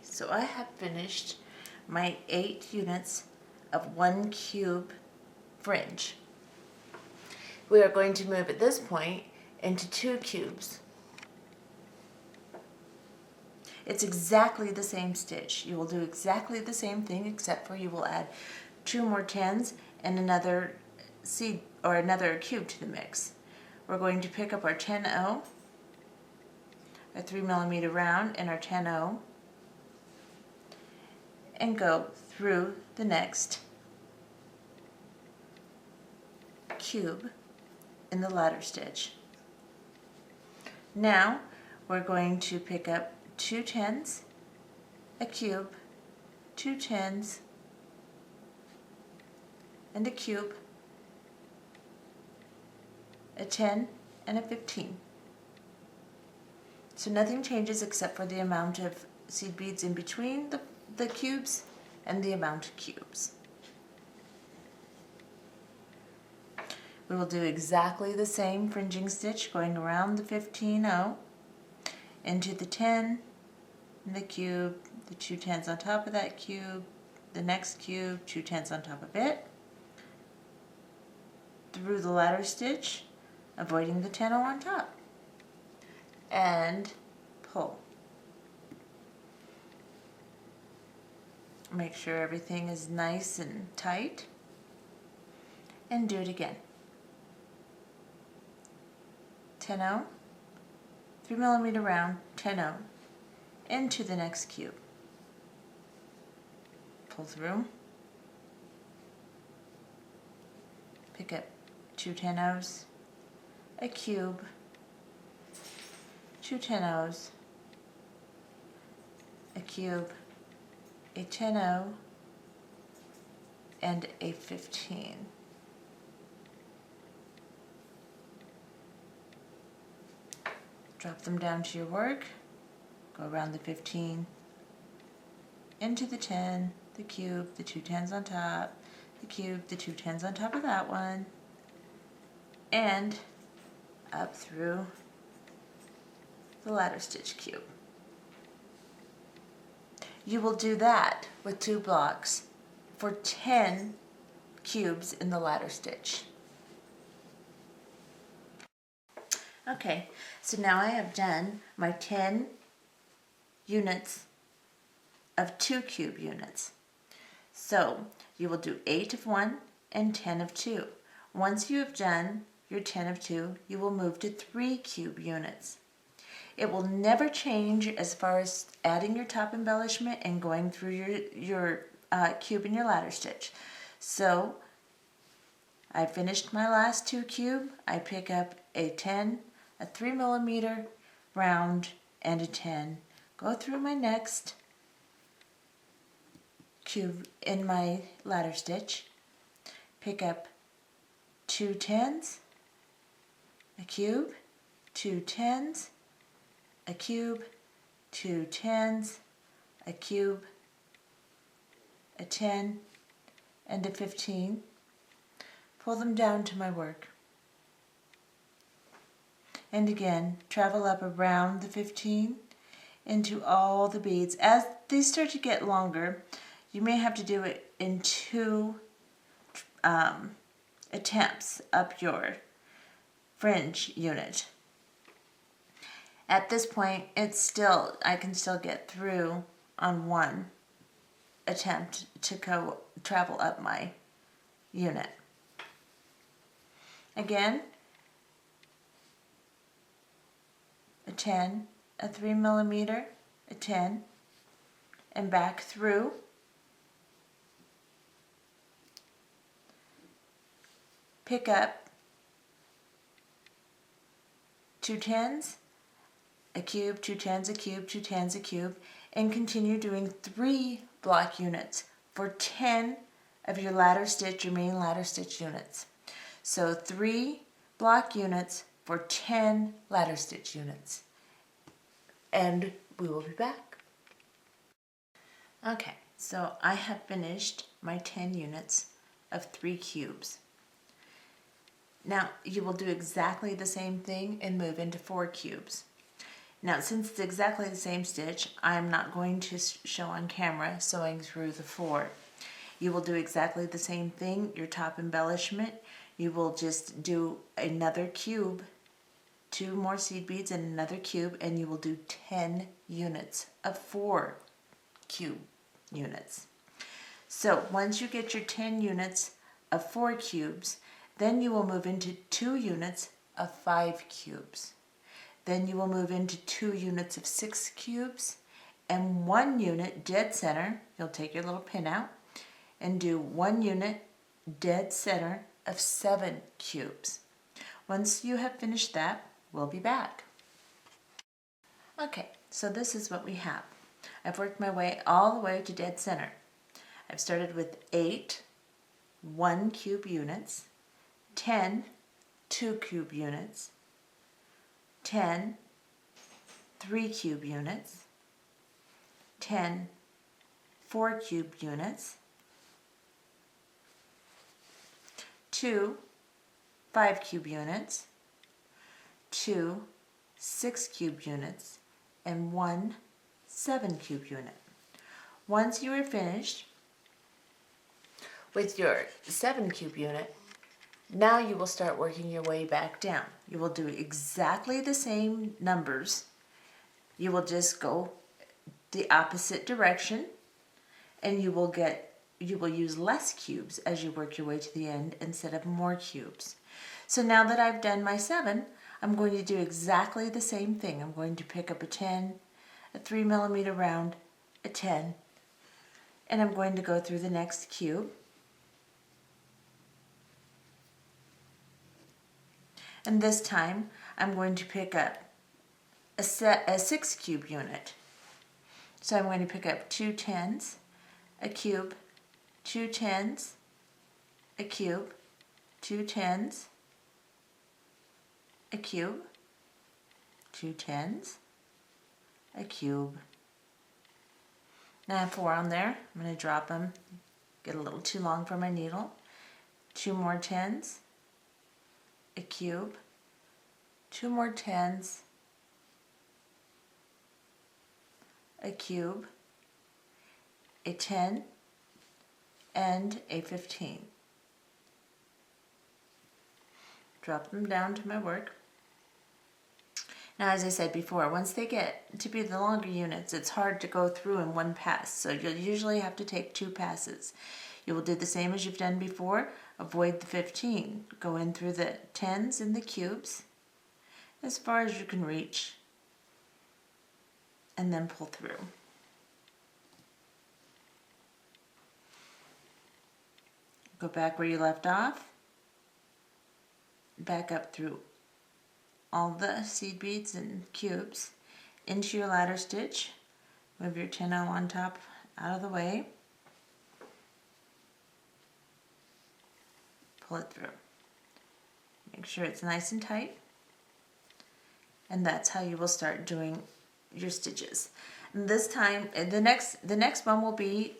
So I have finished my 8 units of 1 cube fringe. We are going to move at this point into 2 cubes. It's exactly the same stitch. You will do exactly the same thing, except for you will add 2 more 10s and another seed or another cube to the mix. We're going to pick up our 10-0, a 3mm round, and our 10-0, and go through the next cube in the ladder stitch. Now we're going to pick up 2 10s, a cube, 2 10s, and a cube, a 10, and a 15. So nothing changes except for the amount of seed beads in between the cubes and the amount of cubes. We will do exactly the same fringing stitch going around the 15-0 into the 10 and the cube, the 2 10s on top of that cube, the next cube, 2 10s on top of it, through the ladder stitch, avoiding the 10-0 on top, and pull. Make sure everything is nice and tight, and do it again. 10-0, 3mm round, 10-0, into the next cube. Pull through, pick up 2 10-0s, a cube, 2 10-0s, a cube, a 10-0, and a 15. Drop them down to your work, go around the 15, into the 10, the cube, the 2 10s on top, the cube, the 2 10s on top of that one, and up through the ladder stitch cube. You will do that with 2 blocks for 10 cubes in the ladder stitch. Okay, so now I have done my 10 units of 2 cube units. So you will do 8 of 1 and 10 of 2. Once you have done your 10 of 2, you will move to 3 cube units. It will never change as far as adding your top embellishment and going through your cube and your ladder stitch. So I finished my last 2 cube. I pick up a 10, a 3mm round, and a 10. Go through my next cube in my ladder stitch. Pick up 2 10s, a cube, 2 10s, a cube, 2 10s, a cube, a 10, and a 15. Pull them down to my work. And again, travel up around the 15 into all the beads. As these start to get longer, you may have to do it in 2 attempts up your fringe unit. At this point, I can still get through on 1 attempt to travel up my unit. Again, a 10, a 3mm, a 10, and back through. Pick up 2 10s, a cube, 2 10s, a cube, 2 10s, a cube, and continue doing 3 block units for 10 of your main ladder stitch units. So 3 block units for 10 ladder stitch units. And we will be back. Okay, so I have finished my 10 units of 3 cubes. Now you will do exactly the same thing and move into 4 cubes. Now, since it's exactly the same stitch, I'm not going to show on camera sewing through the 4. You will do exactly the same thing, your top embellishment. You will just do another cube, 2 more seed beads and another cube, and you will do 10 units of 4 cube units. So once you get your 10 units of 4 cubes, then you will move into 2 units of 5 cubes. Then you will move into 2 units of 6 cubes and 1 unit dead center. You'll take your little pin out and do 1 unit dead center of 7 cubes. Once you have finished that, we'll be back. Okay, so this is what we have. I've worked my way all the way to dead center. I've started with 8 1 cube units, 10 2 cube units, 10 3 cube units, 10 4 cube units, 2 5 cube units, 2 6 cube units, and 1 7 cube unit. Once you are finished with your 7 cube unit, now you will start working your way back down. You will do exactly the same numbers. You will just go the opposite direction, and you will use less cubes as you work your way to the end instead of more cubes. So now that I've done my 7, I'm going to do exactly the same thing. I'm going to pick up a 10, a 3mm round, a 10, and I'm going to go through the next cube. And this time, I'm going to pick up a 6 cube unit. So I'm going to pick up 2 10s, a cube, 2 10s, a cube, 2 10s, a cube, 2 10s, a cube. Now I have 4 on there. I'm going to drop them, get a little too long for my needle. 2 more 10s, a cube, 2 more 10s, a cube, a 10, and a 15. Drop them down to my work. Now, as I said before, once they get to be the longer units, it's hard to go through in one pass, so you'll usually have to take 2 passes. You will do the same as you've done before. Avoid the 15. Go in through the 10s and the cubes as far as you can reach, and then pull through. Go back where you left off, back up through all the seed beads and cubes into your ladder stitch. Move your 10 on top out of the way. Pull it through. Make sure it's nice and tight. And that's how you will start doing your stitches. And this time, the next one will be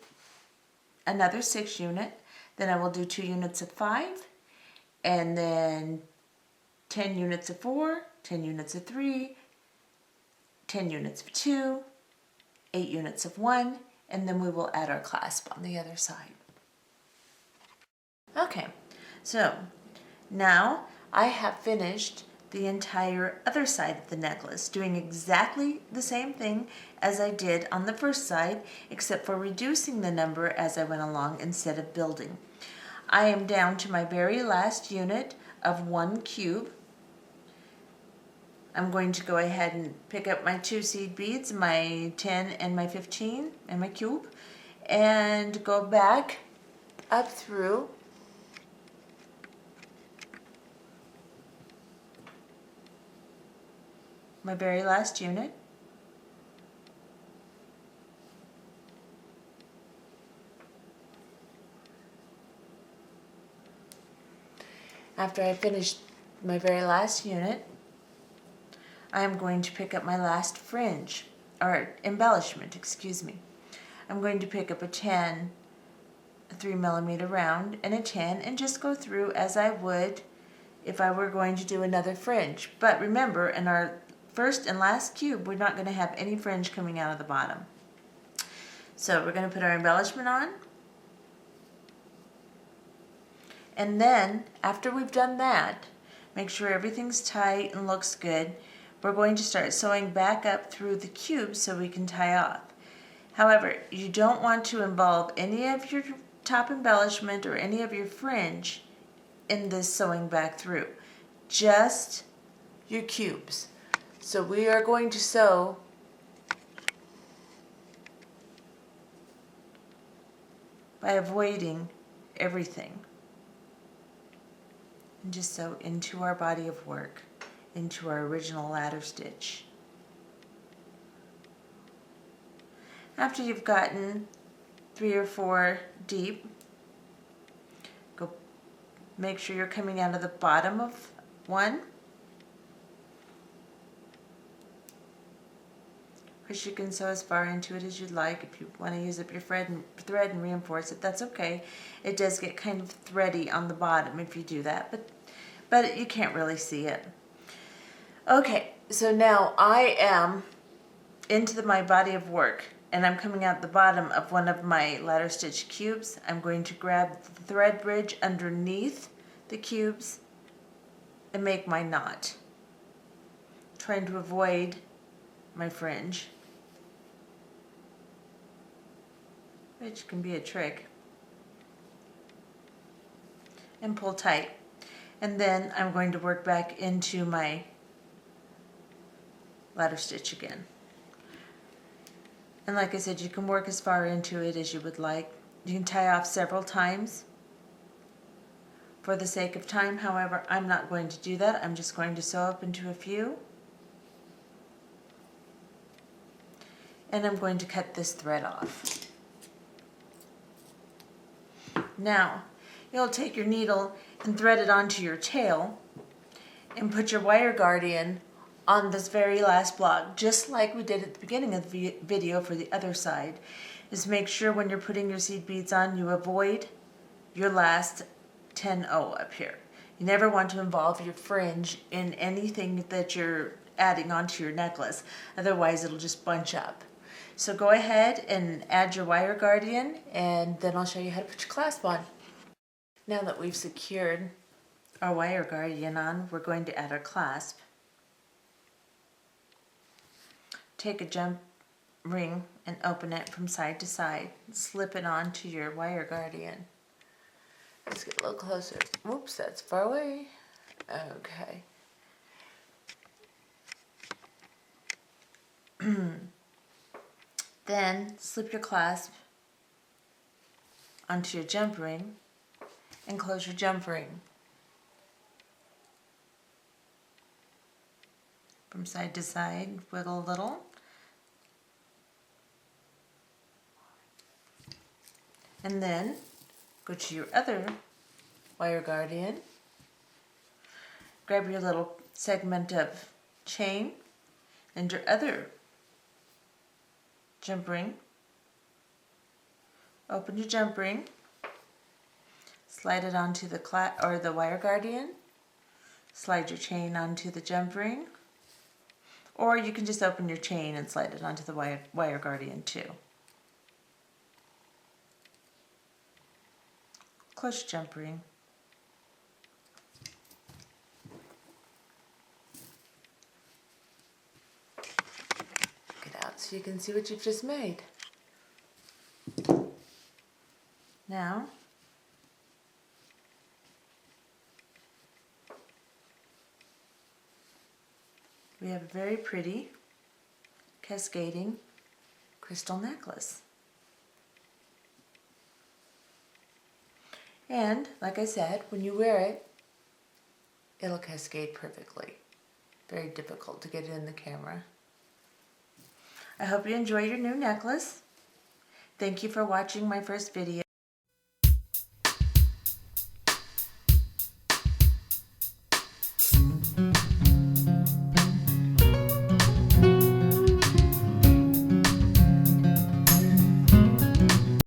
another 6 unit. Then I will do 2 units of 5, and then 10 units of 4, 10 units of 3, 10 units of 2, 8 units of 1, and then we will add our clasp on the other side. Okay, so now I have finished the entire other side of the necklace, doing exactly the same thing as I did on the first side, except for reducing the number as I went along instead of building. I am down to my very last unit of 1 cube. I'm going to go ahead and pick up my 2 seed beads, my 10 and my 15 and my cube, and go back up through my very last unit. After I finish my very last unit, I am going to pick up my last fringe, or embellishment, excuse me. I'm going to pick up a 10, a 3mm round, and a 10, and just go through as I would if I were going to do another fringe. But remember, in our first and last cube, we're not going to have any fringe coming out of the bottom. So we're going to put our embellishment on. And then, after we've done that, make sure everything's tight and looks good. We're going to start sewing back up through the cube so we can tie off. However, you don't want to involve any of your top embellishment or any of your fringe in this sewing back through. Just your cubes. So we are going to sew by avoiding everything. And just sew into our body of work, into our original ladder stitch. After you've gotten 3 or 4 deep, go make sure you're coming out of the bottom of one. Of course, you can sew as far into it as you'd like. If you want to use up your thread and reinforce it, that's okay. It does get kind of thready on the bottom if you do that, but you can't really see it. Okay, so now I am into my body of work, and I'm coming out the bottom of one of my ladder stitch cubes. I'm going to grab the thread bridge underneath the cubes and make my knot, trying to avoid my fringe, which can be a trick, and pull tight. And then I'm going to work back into my ladder stitch again. And like I said, you can work as far into it as you would like. You can tie off several times for the sake of time. However, I'm not going to do that. I'm just going to sew up into a few. And I'm going to cut this thread off. Now, you'll take your needle and thread it onto your tail and put your wire guardian on this very last block, just like we did at the beginning of the video for the other side. Is make sure when you're putting your seed beads on, you avoid your last 10-0 up here. You never want to involve your fringe in anything that you're adding onto your necklace, otherwise it'll just bunch up. So go ahead and add your wire guardian, and then I'll show you how to put your clasp on. Now that we've secured our wire guardian on, we're going to add our clasp. Take a jump ring and open it from side to side. Slip it onto your wire guardian. Let's get a little closer. Oops, that's far away. Okay. Then slip your clasp onto your jump ring and close your jump ring. From side to side, wiggle a little. And then go to your other wire guardian, grab your little segment of chain and your other jump ring, open your jump ring, slide it onto the wire guardian, slide your chain onto the jump ring, or you can just open your chain and slide it onto the wire guardian too. Close your jump ring. Get out so you can see what you've just made. Now, we have a very pretty cascading crystal necklace. And, like I said, when you wear it, it'll cascade perfectly. Very difficult to get it in the camera. I hope you enjoy your new necklace. Thank you for watching my first video.